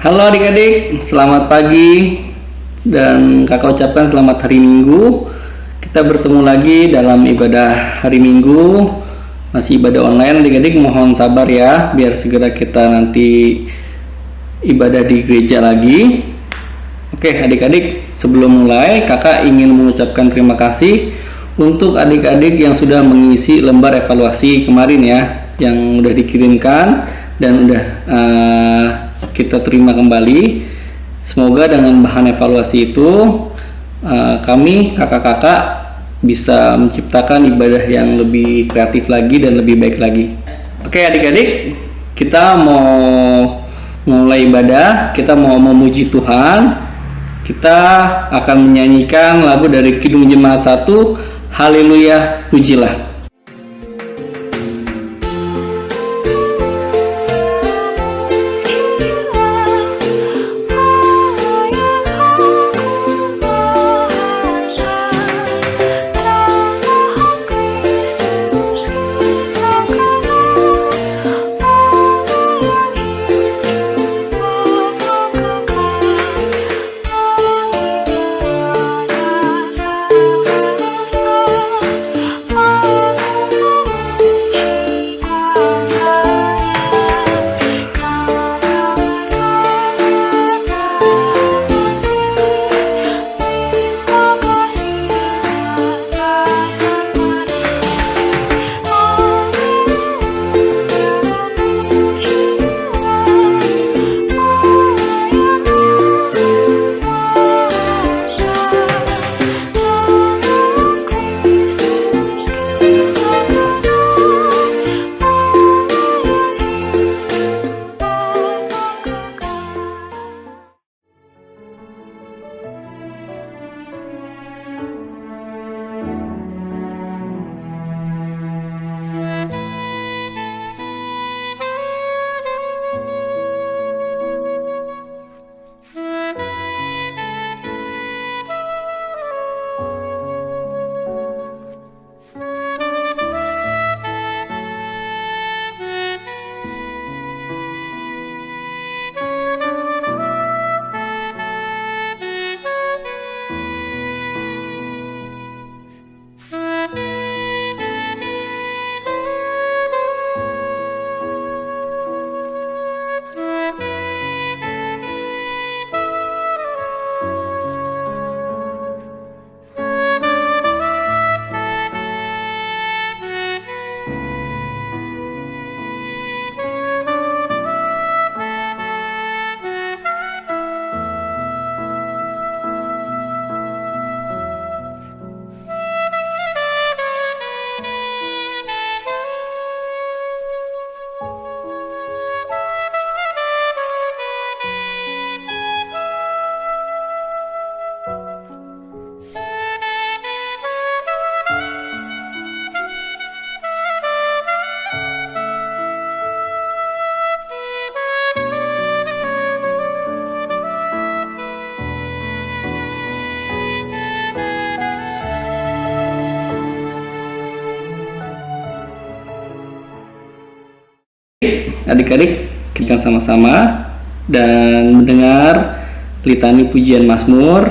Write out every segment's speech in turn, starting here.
Halo adik-adik, selamat pagi dan kakak ucapkan selamat hari Minggu. Kita bertemu lagi dalam ibadah hari Minggu, masih ibadah online. Adik-adik mohon sabar ya, biar segera kita nanti ibadah di gereja lagi. Oke adik-adik, sebelum mulai kakak ingin mengucapkan terima kasih untuk adik-adik yang sudah mengisi lembar evaluasi kemarin ya, yang udah dikirimkan dan udah kita terima kembali. Semoga dengan bahan evaluasi itu kami kakak-kakak bisa menciptakan ibadah yang lebih kreatif lagi dan lebih baik lagi. Oke adik-adik, kita mau mulai ibadah, kita mau memuji Tuhan. Kita akan menyanyikan lagu dari Kidung Jemaat 1, Haleluya Pujilah. Adik-adik, kita sama-sama dan mendengar litani pujian Mazmur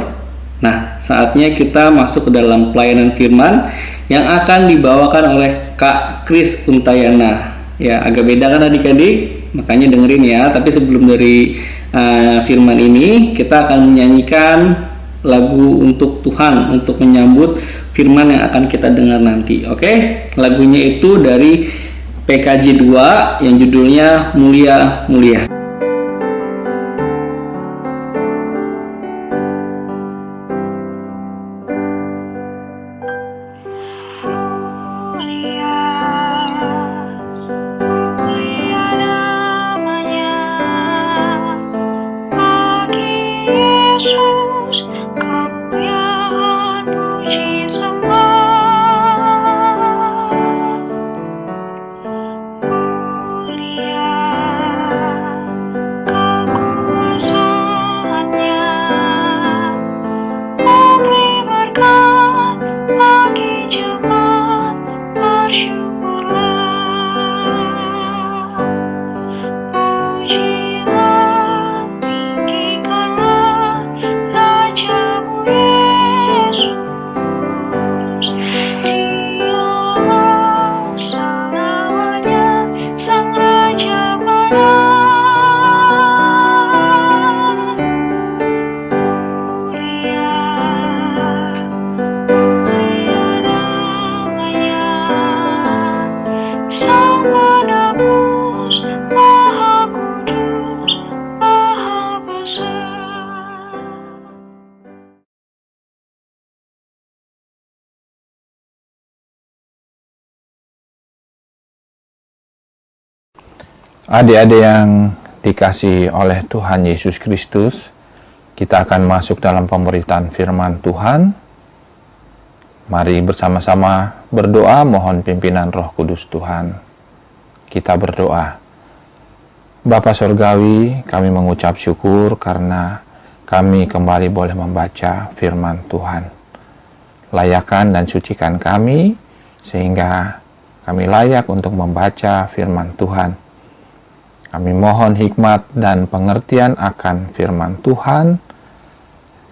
Nah, saatnya kita masuk ke dalam pelayanan firman yang akan dibawakan oleh Kak Kris Untayana. Ya, agak beda kan adik-adik? Makanya dengerin ya. Tapi sebelum dari firman ini, kita akan menyanyikan lagu untuk Tuhan, untuk menyambut firman yang akan kita dengar nanti. Oke? Lagunya itu dari PKJ 2 yang judulnya Mulia Mulia. Adik-adik yang dikasihi oleh Tuhan Yesus Kristus, kita akan masuk dalam pemberitaan firman Tuhan. Mari bersama-sama berdoa mohon pimpinan Roh Kudus Tuhan. Kita berdoa. Bapa Surgawi, kami mengucap syukur karena kami kembali boleh membaca firman Tuhan. Layakan dan sucikan kami sehingga kami layak untuk membaca firman Tuhan. Kami mohon hikmat dan pengertian akan firman Tuhan,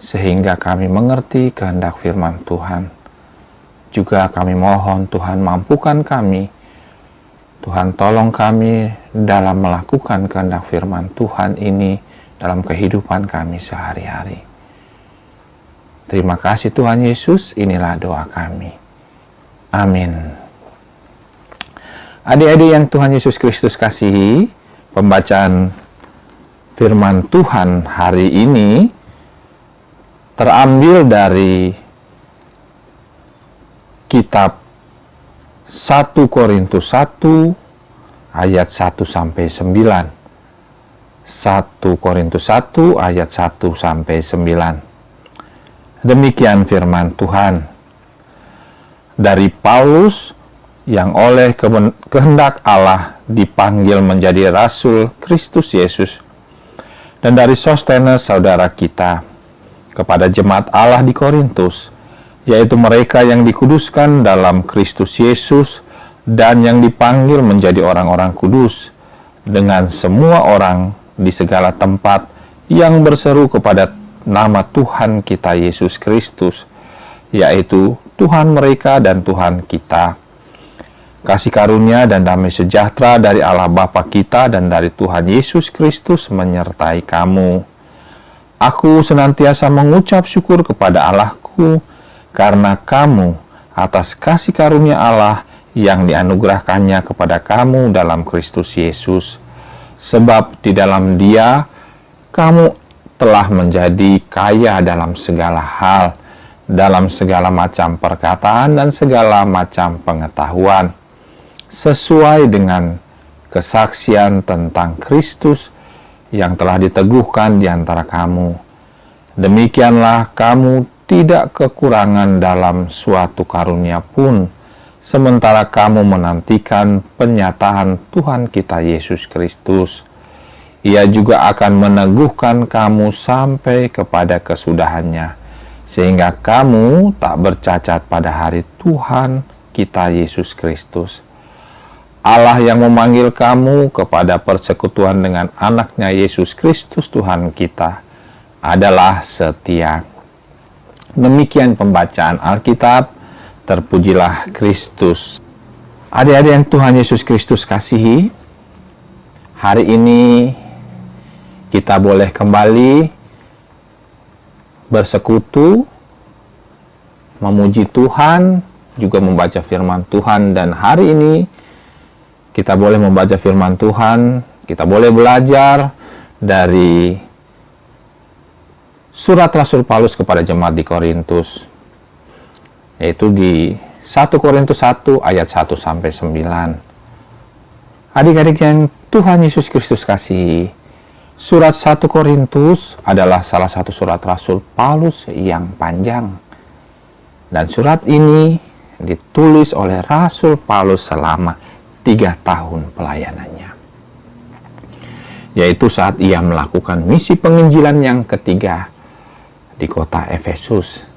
sehingga kami mengerti kehendak firman Tuhan. Juga kami mohon Tuhan mampukan kami, Tuhan tolong kami dalam melakukan kehendak firman Tuhan ini dalam kehidupan kami sehari-hari. Terima kasih Tuhan Yesus, inilah doa kami. Amin. Adik-adik yang Tuhan Yesus Kristus kasihi, pembacaan firman Tuhan hari ini terambil dari kitab 1 Korintus 1 ayat 1 sampai 9. 1 Korintus 1 ayat 1 sampai 9. Demikian firman Tuhan. Dari Paulus yang oleh kehendak Allah dipanggil menjadi Rasul Kristus Yesus, dan dari Sostenes saudara kita, kepada jemaat Allah di Korintus, yaitu mereka yang dikuduskan dalam Kristus Yesus dan yang dipanggil menjadi orang-orang kudus, dengan semua orang di segala tempat yang berseru kepada nama Tuhan kita Yesus Kristus, yaitu Tuhan mereka dan Tuhan kita. Kasih karunia dan damai sejahtera dari Allah Bapa kita dan dari Tuhan Yesus Kristus menyertai kamu. Aku senantiasa mengucap syukur kepada Allahku karena kamu atas kasih karunia Allah yang dianugerahkannya kepada kamu dalam Kristus Yesus. Sebab di dalam Dia kamu telah menjadi kaya dalam segala hal, dalam segala macam perkataan dan segala macam pengetahuan, sesuai dengan kesaksian tentang Kristus yang telah diteguhkan di antara kamu. Demikianlah kamu tidak kekurangan dalam suatu karunia pun, sementara kamu menantikan penyataan Tuhan kita Yesus Kristus. Ia juga akan meneguhkan kamu sampai kepada kesudahannya, sehingga kamu tak bercacat pada hari Tuhan kita Yesus Kristus. Allah yang memanggil kamu kepada persekutuan dengan anaknya Yesus Kristus Tuhan kita adalah setia. Demikian pembacaan Alkitab. Terpujilah Kristus. Adik-adik yang Tuhan Yesus Kristus kasihi, hari ini kita boleh kembali bersekutu, memuji Tuhan, juga membaca firman Tuhan. Dan hari ini kita boleh membaca firman Tuhan, kita boleh belajar dari surat Rasul Paulus kepada jemaat di Korintus, yaitu di 1 Korintus 1 ayat 1 sampai 9. Adik-adik yang Tuhan Yesus Kristus kasihi, surat 1 Korintus adalah salah satu surat Rasul Paulus yang panjang. Dan surat ini ditulis oleh Rasul Paulus selama 3 tahun pelayanannya, yaitu saat ia melakukan misi penginjilan yang ketiga di kota Efesus.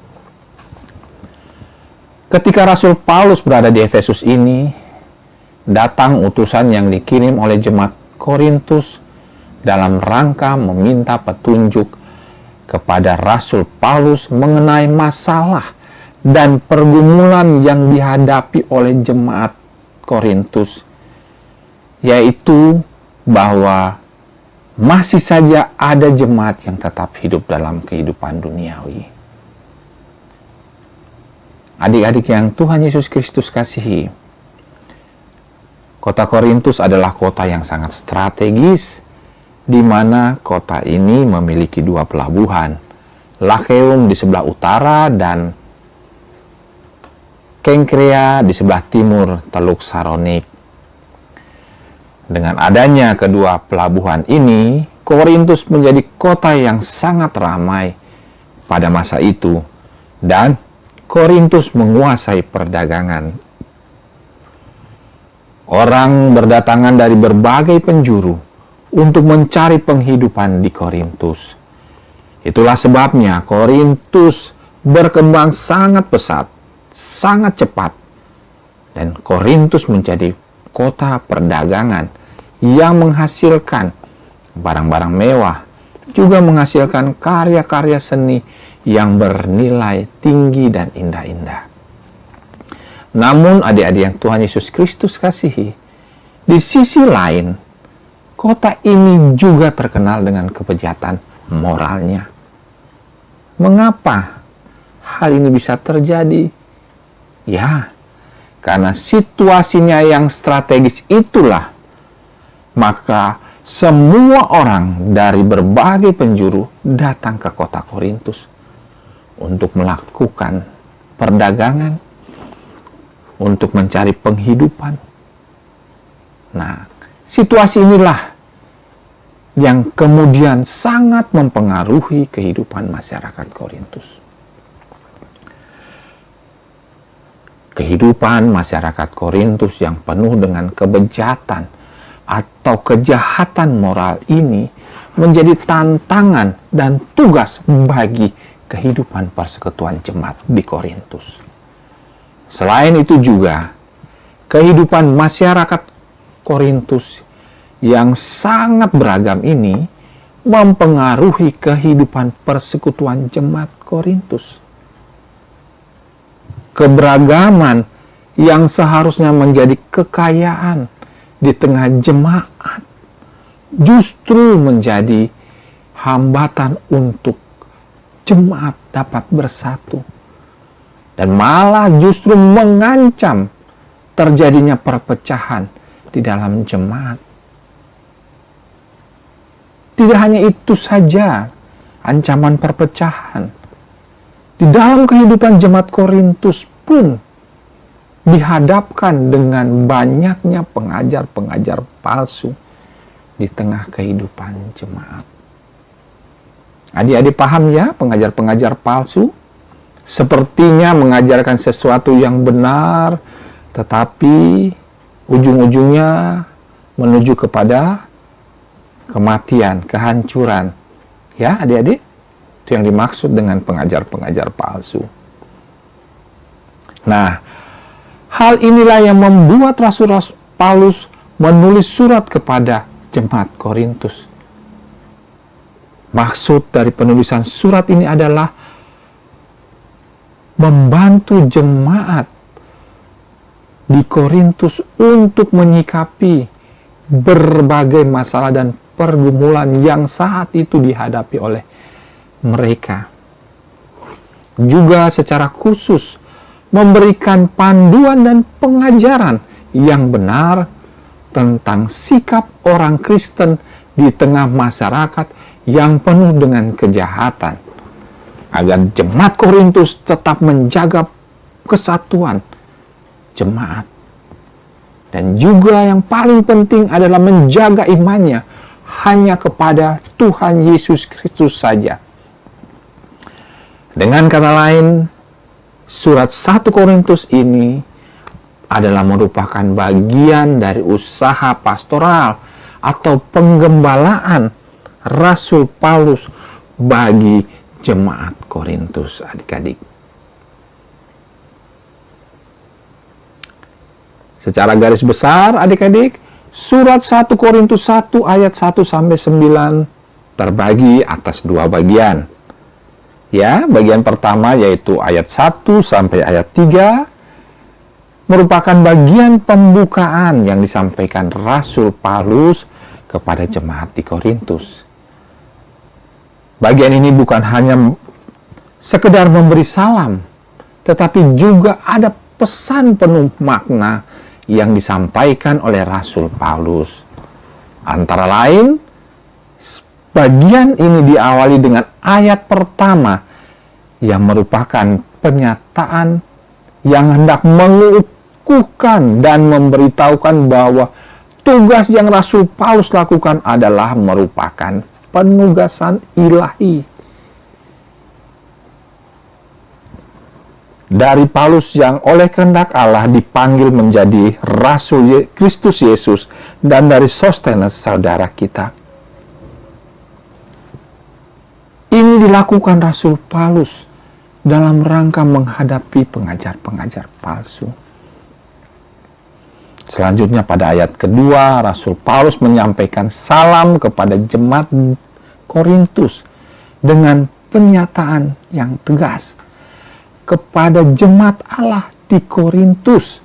Ketika Rasul Paulus berada di Efesus ini, datang utusan yang dikirim oleh jemaat Korintus dalam rangka meminta petunjuk kepada Rasul Paulus mengenai masalah dan pergumulan yang dihadapi oleh jemaat Korintus, yaitu bahwa masih saja ada jemaat yang tetap hidup dalam kehidupan duniawi. Adik-adik yang Tuhan Yesus Kristus kasihi, kota Korintus adalah kota yang sangat strategis, di mana kota ini memiliki 2 pelabuhan, Lakeum di sebelah utara dan Kengkrea di sebelah timur Teluk Saronik. Dengan adanya kedua pelabuhan ini, Korintus menjadi kota yang sangat ramai pada masa itu, dan Korintus menguasai perdagangan. Orang berdatangan dari berbagai penjuru untuk mencari penghidupan di Korintus. Itulah sebabnya Korintus berkembang sangat pesat, sangat cepat, dan Korintus menjadi kota perdagangan yang menghasilkan barang-barang mewah, juga menghasilkan karya-karya seni yang bernilai tinggi dan indah-indah. Namun adik-adik yang Tuhan Yesus Kristus kasihi, di sisi lain, kota ini juga terkenal dengan kebejatan moralnya. Mengapa hal ini bisa terjadi? Ya, karena situasinya yang strategis itulah, maka semua orang dari berbagai penjuru datang ke kota Korintus untuk melakukan perdagangan, untuk mencari penghidupan. Nah, situasi inilah yang kemudian sangat mempengaruhi kehidupan masyarakat Korintus. Kehidupan masyarakat Korintus yang penuh dengan kebejatan atau kejahatan moral ini menjadi tantangan dan tugas bagi kehidupan persekutuan jemaat di Korintus. Selain itu juga, kehidupan masyarakat Korintus yang sangat beragam ini mempengaruhi kehidupan persekutuan jemaat Korintus. Keberagaman yang seharusnya menjadi kekayaan di tengah jemaat justru menjadi hambatan untuk jemaat dapat bersatu, dan malah justru mengancam terjadinya perpecahan di dalam jemaat. Tidak hanya itu saja, ancaman perpecahan di dalam kehidupan jemaat Korintus pun dihadapkan dengan banyaknya pengajar-pengajar palsu di tengah kehidupan jemaat. Adik-adik paham ya, pengajar-pengajar palsu sepertinya mengajarkan sesuatu yang benar, tetapi ujung-ujungnya menuju kepada kematian, kehancuran. Ya adik-adik, itu yang dimaksud dengan pengajar-pengajar palsu. Nah, hal inilah yang membuat Rasul Paulus menulis surat kepada jemaat Korintus. Maksud dari penulisan surat ini adalah membantu jemaat di Korintus untuk menyikapi berbagai masalah dan pergumulan yang saat itu dihadapi oleh mereka. Juga secara khusus memberikan panduan dan pengajaran yang benar tentang sikap orang Kristen di tengah masyarakat yang penuh dengan kejahatan, agar jemaat Korintus tetap menjaga kesatuan jemaat. Dan juga yang paling penting adalah menjaga imannya hanya kepada Tuhan Yesus Kristus saja. Dengan kata lain, surat 1 Korintus ini adalah merupakan bagian dari usaha pastoral atau penggembalaan Rasul Paulus bagi jemaat Korintus, adik-adik. Secara garis besar, adik-adik, surat 1 Korintus 1 ayat 1 sampai 9 terbagi atas dua bagian. Ya, bagian pertama yaitu ayat 1 sampai ayat 3 merupakan bagian pembukaan yang disampaikan Rasul Paulus kepada jemaat di Korintus. Bagian ini bukan hanya sekedar memberi salam, tetapi juga ada pesan penuh makna yang disampaikan oleh Rasul Paulus. Antara lain, bagian ini diawali dengan ayat pertama yang merupakan pernyataan yang hendak mengukuhkan dan memberitahukan bahwa tugas yang Rasul Paulus lakukan adalah merupakan penugasan ilahi. Dari Paulus yang oleh kehendak Allah dipanggil menjadi Rasul Kristus Yesus, dan dari Sostenes saudara kita. Ini dilakukan Rasul Paulus dalam rangka menghadapi pengajar-pengajar palsu. Selanjutnya pada ayat kedua, Rasul Paulus menyampaikan salam kepada jemaat Korintus dengan pernyataan yang tegas kepada jemaat Allah di Korintus,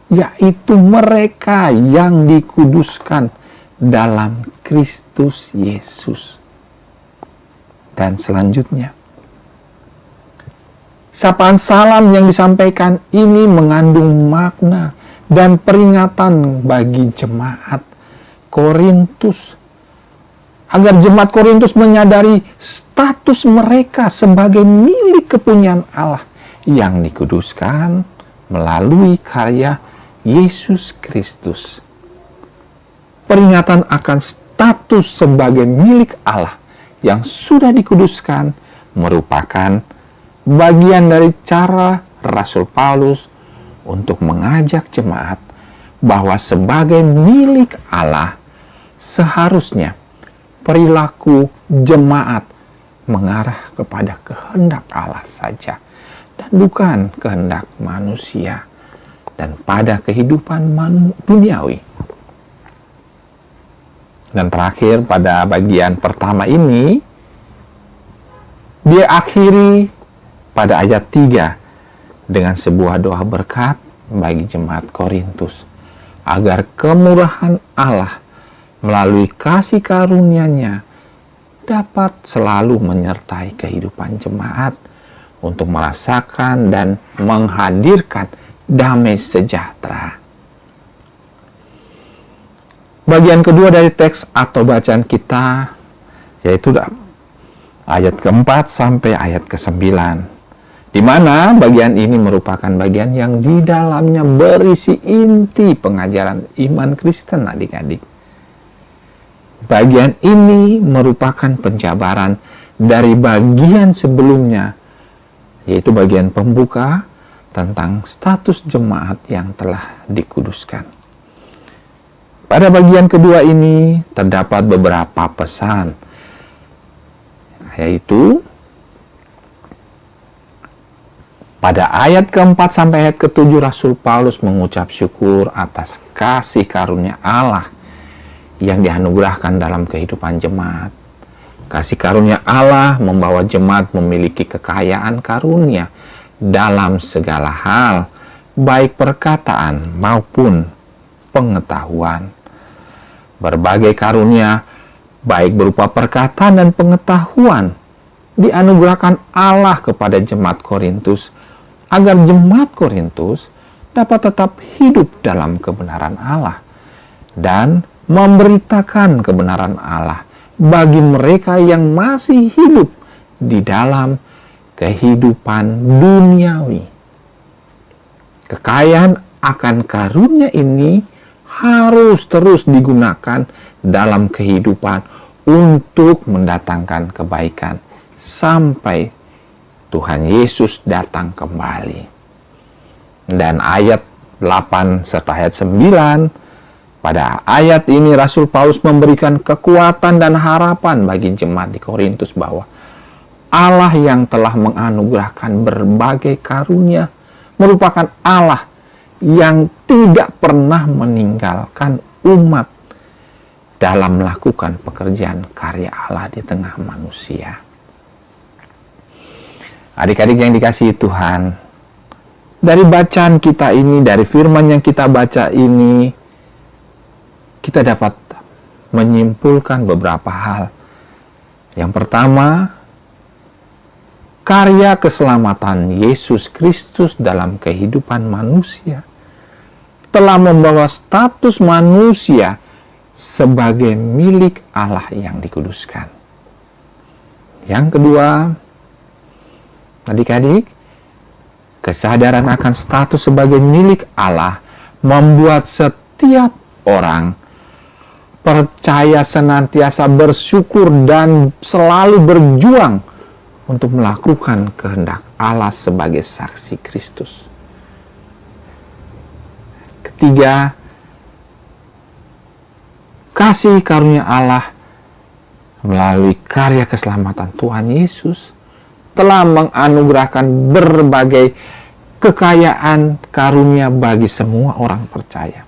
yaitu mereka yang dikuduskan dalam Kristus Yesus. Dan selanjutnya, sapaan salam yang disampaikan ini mengandung makna dan peringatan bagi jemaat Korintus, agar jemaat Korintus menyadari status mereka sebagai milik kepunyaan Allah yang dikuduskan melalui karya Yesus Kristus. Peringatan akan status sebagai milik Allah yang sudah dikuduskan merupakan bagian dari cara Rasul Paulus untuk mengajak jemaat bahwa sebagai milik Allah seharusnya perilaku jemaat mengarah kepada kehendak Allah saja dan bukan kehendak manusia dan pada kehidupan duniawi. Dan terakhir, pada bagian pertama ini dia akhiri pada ayat 3 dengan sebuah doa berkat bagi jemaat Korintus, agar kemurahan Allah melalui kasih karunia-Nya dapat selalu menyertai kehidupan jemaat untuk merasakan dan menghadirkan damai sejahtera. Bagian kedua dari teks atau bacaan kita yaitu ayat keempat sampai ayat ke-9, di mana bagian ini merupakan bagian yang di dalamnya berisi inti pengajaran iman Kristen, adik-adik. Bagian ini merupakan penjabaran dari bagian sebelumnya, yaitu bagian pembuka tentang status jemaat yang telah dikuduskan. Pada bagian kedua ini terdapat beberapa pesan, yaitu pada ayat keempat sampai ayat ke-7 Rasul Paulus mengucap syukur atas kasih karunia Allah yang dianugerahkan dalam kehidupan jemaat. Kasih karunia Allah membawa jemaat memiliki kekayaan karunia dalam segala hal, baik perkataan maupun pengetahuan. Berbagai karunia, baik berupa perkataan dan pengetahuan, dianugerahkan Allah kepada jemaat Korintus, agar jemaat Korintus dapat tetap hidup dalam kebenaran Allah dan memberitakan kebenaran Allah bagi mereka yang masih hidup di dalam kehidupan duniawi. Kekayaan akan karunia ini harus terus digunakan dalam kehidupan untuk mendatangkan kebaikan sampai Tuhan Yesus datang kembali. Dan ayat 8 serta ayat 9, pada ayat ini Rasul Paulus memberikan kekuatan dan harapan bagi jemaat di Korintus bahwa Allah yang telah menganugerahkan berbagai karunia merupakan Allah yang tidak pernah meninggalkan umat dalam melakukan pekerjaan karya Allah di tengah manusia. Adik-adik yang dikasihi Tuhan, dari bacaan kita ini, dari firman yang kita baca ini, kita dapat menyimpulkan beberapa hal. Yang pertama, karya keselamatan Yesus Kristus dalam kehidupan manusia telah membawa status manusia sebagai milik Allah yang dikuduskan. Yang kedua, adik-adik, kesadaran akan status sebagai milik Allah membuat setiap orang percaya senantiasa bersyukur dan selalu berjuang untuk melakukan kehendak Allah sebagai saksi Kristus. Ketiga, kasih karunia Allah melalui karya keselamatan Tuhan Yesus telah menganugerahkan berbagai kekayaan karunia bagi semua orang percaya.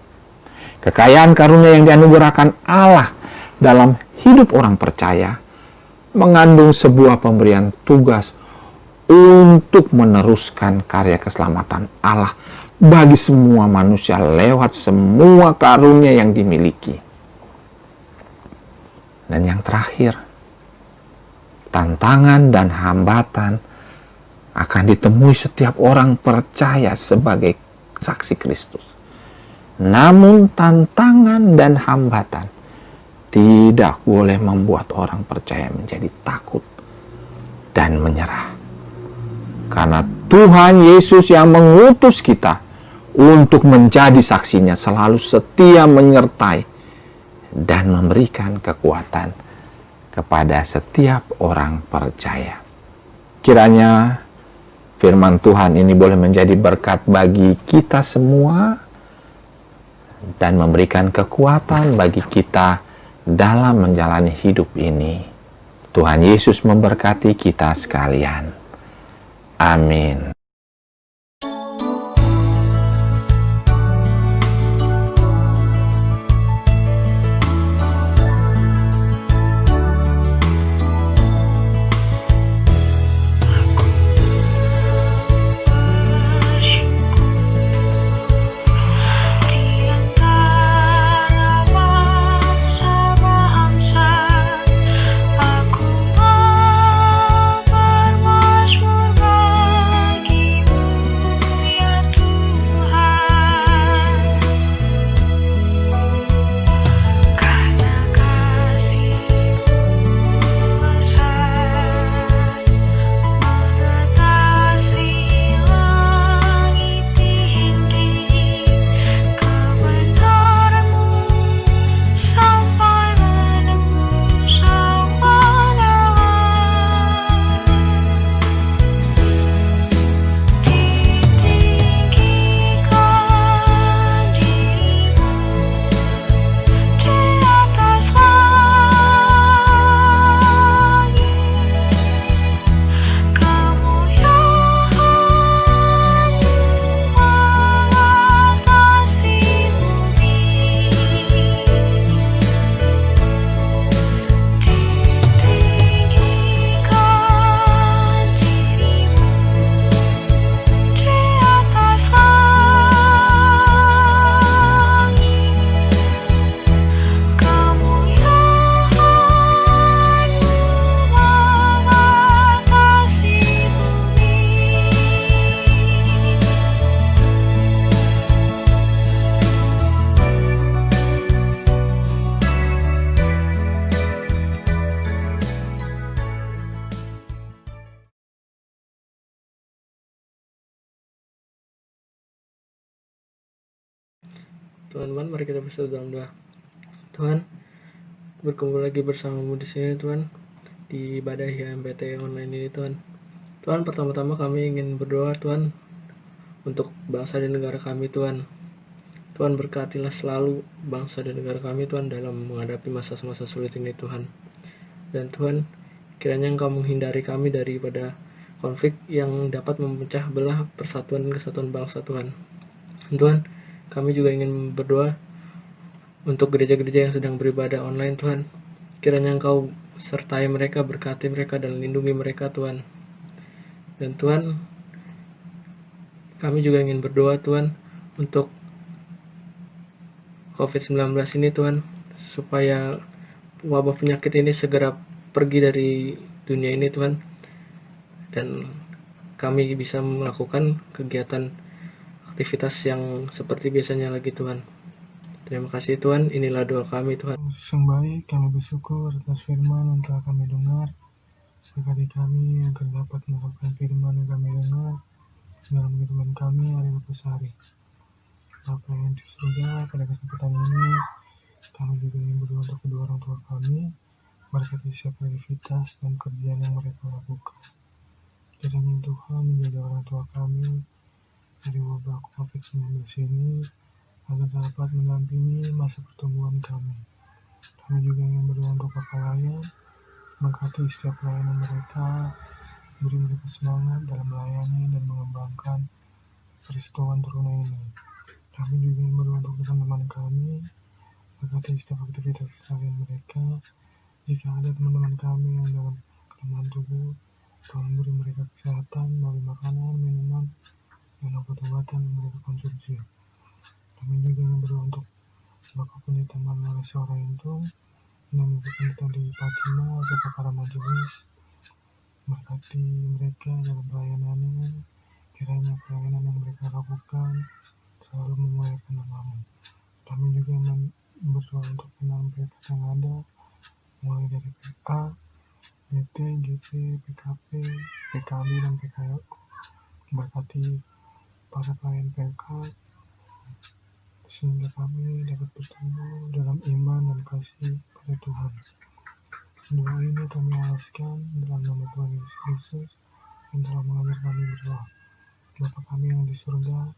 Kekayaan karunia yang dianugerahkan Allah dalam hidup orang percaya mengandung sebuah pemberian tugas untuk meneruskan karya keselamatan Allah bagi semua manusia lewat semua karunia yang dimiliki. Dan yang terakhir, tantangan dan hambatan akan ditemui setiap orang percaya sebagai saksi Kristus. Namun tantangan dan hambatan tidak boleh membuat orang percaya menjadi takut dan menyerah. Karena Tuhan Yesus yang mengutus kita untuk menjadi saksinya selalu setia menyertai dan memberikan kekuatan kepada setiap orang percaya. Kiranya firman Tuhan ini boleh menjadi berkat bagi kita semua dan memberikan kekuatan bagi kita dalam menjalani hidup ini. Tuhan Yesus memberkati kita sekalian. Amin. Aku mau bermasmur bagi Teman-teman, mari kita bersatu dalam doa. Tuhan, berkumpul lagi bersamamu di sini Tuhan, di ibadah HMPT online ini Tuhan. Tuhan, pertama-tama kami ingin berdoa Tuhan untuk bangsa dan negara kami Tuhan. Tuhan, berkatilah selalu bangsa dan negara kami Tuhan dalam menghadapi masa-masa sulit ini Tuhan. Dan Tuhan, kiranya Engkau menghindari kami daripada konflik yang dapat memecah belah persatuan dan kesatuan bangsa Tuhan. Dan Tuhan, kami juga ingin berdoa untuk gereja-gereja yang sedang beribadah online Tuhan. Kiranya Engkau sertai mereka, berkati mereka, dan lindungi mereka Tuhan. Dan Tuhan, kami juga ingin berdoa Tuhan untuk COVID-19 ini Tuhan, supaya wabah penyakit ini segera pergi dari dunia ini Tuhan, dan kami bisa melakukan kegiatan aktivitas yang seperti biasanya lagi Tuhan. Terima kasih Tuhan, inilah doa kami Tuhan. Yang baik, kami bersyukur atas firman yang telah kami dengar. Berkati kami agar dapat menerapkan firman yang kami dengar dalam kehidupan kami hari lepas hari. Bapa yang di surga, pada kesempatan ini kami juga ingin berdoa untuk kedua orang tua kami. Berkati setiap aktivitas dan kerjaan yang mereka lakukan. Kiranya Tuhan menjaga orang tua kami dari wabah COVID-19 ini agar dapat mendampingi masa pertumbuhan kami. Kami juga ingin berdoa untuk para pelayan, berkati setiap pelayanan mereka, beri mereka semangat dalam melayani dan mengembangkan persekutuan Teruna ini. Kami juga ingin berdoa untuk teman-teman kami, berkati setiap aktivitas keseharian mereka. Jika ada teman-teman kami yang dalam kelemahan tubuh, Tuhan beri mereka kesehatan melalui makanan, minuman, dan obat-obatan yang mereka konsumsi. Kami juga ingin berdoa untuk Bapak Pendeta Manuel Soraintung dan Ibu Pendeta di Fatima serta para majelis. Berkati mereka dalam pelayanannya, kiranya pelayanan yang mereka lakukan selalu memuliakan nama-Mu. Kami juga berdoa untuk kenal mereka yang ada, mulai dari PA, PT, GP, PKP, PKB, dan PKLU. Berkati para pelayan PK, sehingga kami dapat bertumbuh dalam iman dan kasih pada Tuhan. Doa ini kami alaskan dalam nama Tuhan Yesus Kristus yang telah mengajar kami berdoa. Bapa kami yang di surga,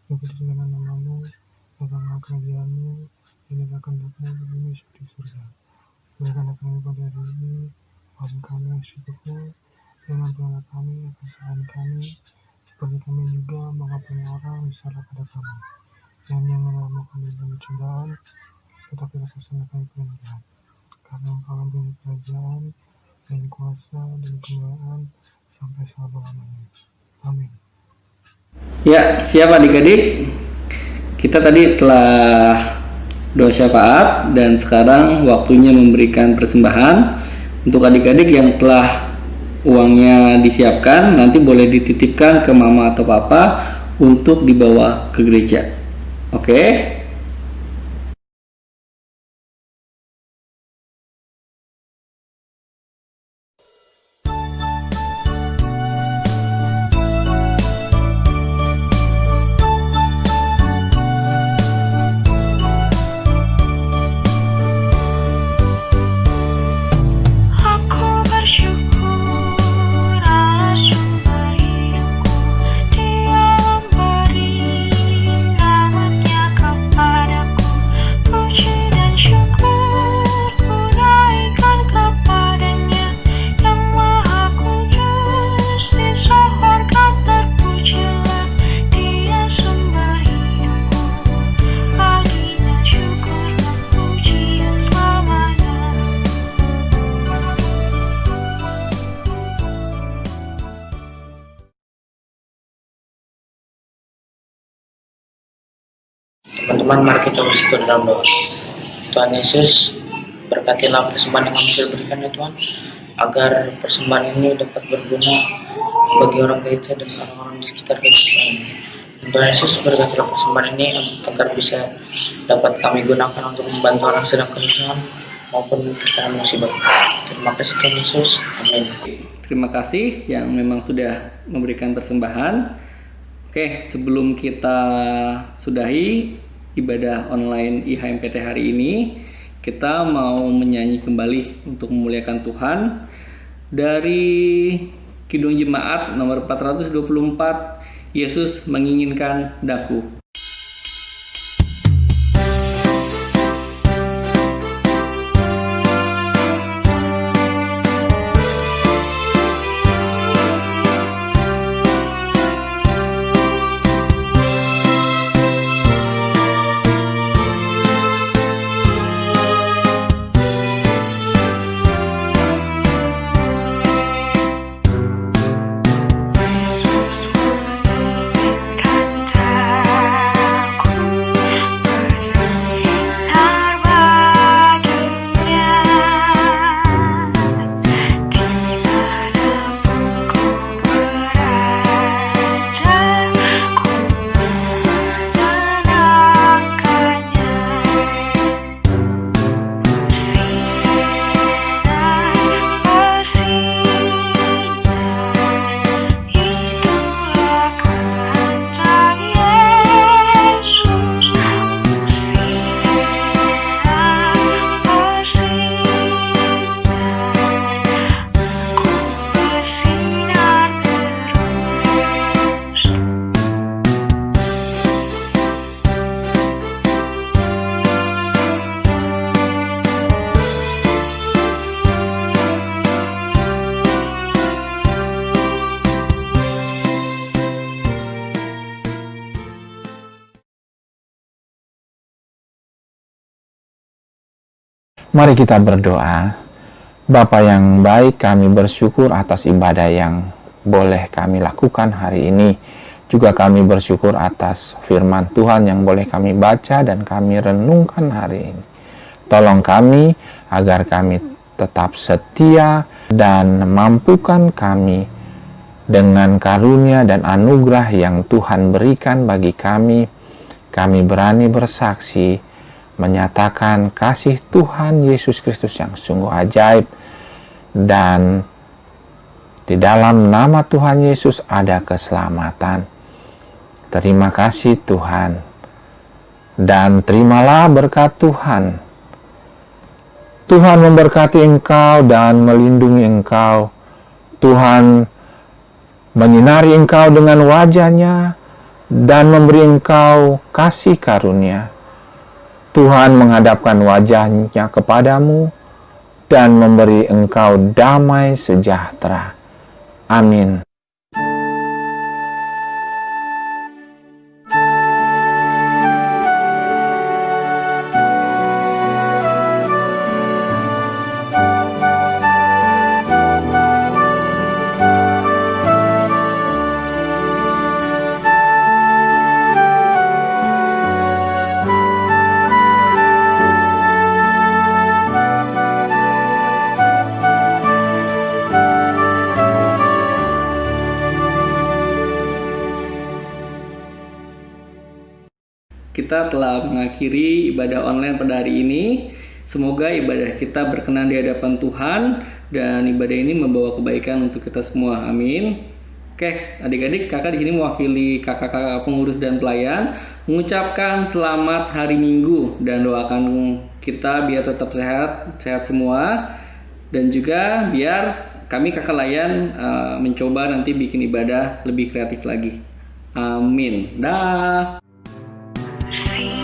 dikuduskan nama-Mu, datanglah kerajaan-Mu, inilah kehendak-Mu di bumi seperti di surga. Berikanlah kami pada hari ini, maafkan kami yang syukur-Mu, dan ampunilah kami akan kesalahan kami, seperti kami juga mengampuni orang yang bersalah pada kami. Dan janganlah kami dalam cobaan, tetapi lepaskanlah kami dari jahat. Karena Engkau mempunyai kerajaan dan kuasa dan kemuliaan sampai selama-lamanya. Amin. Ya, siap adik-adik. Kita tadi telah doa syafaat dan sekarang waktunya memberikan persembahan. Untuk adik-adik yang telah uangnya disiapkan, nanti boleh dititipkan ke mama atau papa untuk dibawa ke gereja. Oke? Teman-teman, mari kita bersatu dalam doa. Tuhan Yesus, berkatilah persembahan yang kami sudah berikan ya Tuhan, agar persembahan ini dapat berguna bagi orang gereja dan orang-orang di sekitar gereja. Tuhan Yesus, berkatilah persembahan ini agar bisa dapat kami gunakan untuk membantu orang sedang kesusahan maupun terkena musibah. Terima kasih Tuhan Yesus. Amin. Terima kasih yang memang sudah memberikan persembahan. Oke, sebelum kita sudahi ibadah online IHMPT hari ini. Kita mau menyanyi kembali untuk memuliakan Tuhan dari Kidung Jemaat nomor 424, Yesus menginginkan daku. Mari kita berdoa. Bapa yang baik, kami bersyukur atas ibadah yang boleh kami lakukan hari ini. Juga kami bersyukur atas firman Tuhan yang boleh kami baca dan kami renungkan hari ini. Tolong kami agar kami tetap setia dan mampukan kami dengan karunia dan anugerah yang Tuhan berikan bagi kami. Kami berani bersaksi menyatakan kasih Tuhan Yesus Kristus yang sungguh ajaib, dan di dalam nama Tuhan Yesus ada keselamatan. Terima kasih Tuhan, dan terimalah berkat Tuhan. Tuhan memberkati engkau dan melindungi engkau. Tuhan menyinari engkau dengan wajah-Nya dan memberi engkau kasih karunia. Tuhan menghadapkan wajah-Nya kepadamu dan memberi engkau damai sejahtera. Amin. Kita telah mengakhiri ibadah online pada hari ini. Semoga ibadah kita berkenan di hadapan Tuhan dan ibadah ini membawa kebaikan untuk kita semua. Amin. Oke, adik-adik, kakak di sini mewakili kakak-kakak pengurus dan pelayan mengucapkan selamat hari Minggu dan doakan kita biar tetap sehat semua, dan juga biar kami kakak layan mencoba nanti bikin ibadah lebih kreatif lagi. Amin. Dah. See